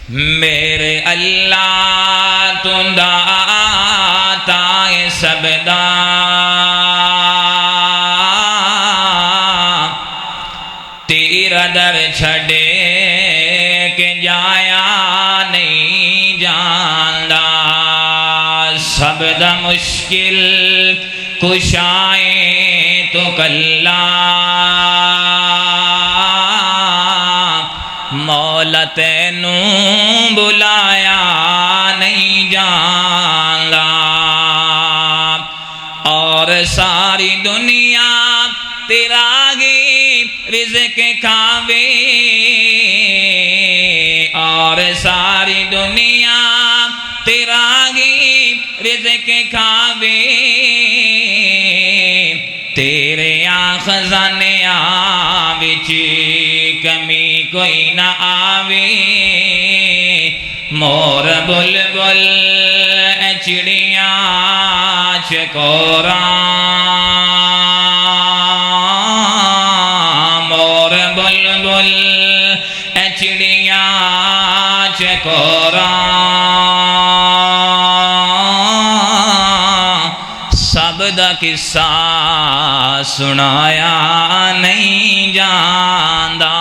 میرے اللہ تو داتا ہے سب دا تیرا در چھڑے کہ جایا نہیں جاندا سب دا مشکل کشائیں تو کلا مولا تینوں بلایا نہیں جاندا اور ساری دنیا تیرا گی رزق کھاوے اور ساری دنیا تیرا گی رزق کھاوے تیرے خزانے وچ کمی کوئی نہ آوے مور بلبل چڑیاں چکوراں مور بلبل چڑیاں چکوراں سب دا قصہ سنایا نہیں جاندا